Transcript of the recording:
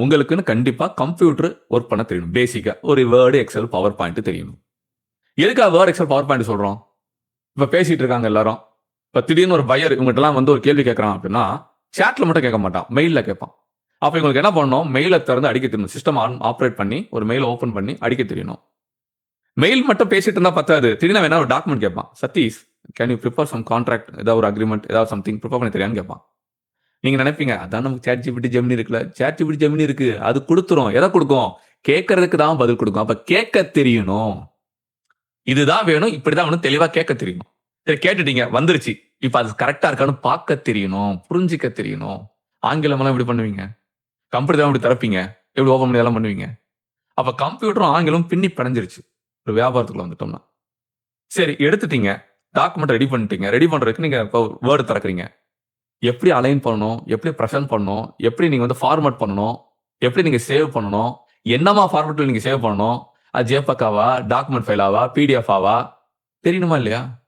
உங்களுக்குன்னு கண்டிப்பா computer work பண்ண தெரியணும். பேசிக்கா. ஒரு வேர்ட், எக்ஸல், பவர் பாயிண்ட் தெரியணும். எதுக்காக வேர்ட், எக்ஸல், பவர் பாயிண்ட் சொல்றோம்? இப்ப பேசிட்டு இருக்காங்க எல்லாரும். இப்ப திடீர்னு ஒரு பையர் இவங்கட்டலாம் வந்து ஒரு கேள்வி கேட்கறான் அப்படின்னா, சாட்ல மட்டும் கேட்க மாட்டான். மெயில்ல கேட்பான். அப்ப இவங்களுக்கு என்ன பண்ணணும்? மெயில திறந்து அடிக்க தெரியணும். சிஸ்டம் ஆப்பரேட் பண்ணி, ஒரு மெயில ஓப்பன் பண்ணி அடிக்க தெரியணும். மெயில் மட்டும் பேசிட்டு இருந்தா பத்தாது. திடீர்னு வேணா ஒரு டாக்குமெண்ட் கேட்பான். Satish, can you prepare some contract, ஏதாவது ஒரு அக்ரீமெண்ட், ஏதாவது சம்திங் பிரிப்பேர் பண்ண தெரியான்னு கேட்பான். நீங்க நினைப்பீங்க, அதான் நமக்கு சாட் ஜிபிடி, ஜெமினி இருக்குல்ல. சாட் ஜிபிடி, ஜெமினி இருக்கு. அது குடுத்துரும். எத குடுக்கும்? கேட்கறதுக்கு தான் பதில் குடுக்கும். அப்ப கேட்க தெரியணும். இதுதான் வேணும், இப்படிதான் வேணும் தெளிவா கேட்க தெரியணும். சரி கேட்டுட்டீங்க, வந்துருச்சு. இப்ப அது கரெக்ட்டா இருக்கான்னு பார்க்க தெரியணும். புரிஞ்சுக்க தெரியணும். ஆங்கிலமெல்லாம் எப்படி பண்ணுவீங்க? கம்ப்யூட்டர் தான் எப்படி திறப்பீங்க? எப்படி ஓப்பன் பண்ணி இதெல்லாம் பண்ணுவீங்க? அப்ப கம்ப்யூட்டரும் ஆங்கிலமும் பின்னி பிணைஞ்சிருச்சு. ஒரு வியாபாரத்துக்குள்ள வந்துட்டோம்னா. சரி எடுத்துட்டீங்க. டாக்குமெண்ட் ரெடி பண்ணிட்டீங்க. ரெடி பண்றதுக்கு நீங்க இப்போ வேர்ட் திறக்கிறீங்க. எப்படி அலைன் பண்ணணும்? எப்படி பிரசன்ட் பண்ணணும்? எப்படி நீங்க வந்து ஃபார்மட் பண்ணணும்? எப்படி நீங்க சேவ் பண்ணணும்? என்னமா ஃபார்மட்ல நீங்க சேவ் பண்ணணும்? அது ஜேபக்காவா? டாக்குமெண்ட் ஃபைலாவா? பிடிஎஃப் ஆவா? தெரியணுமா இல்லையா?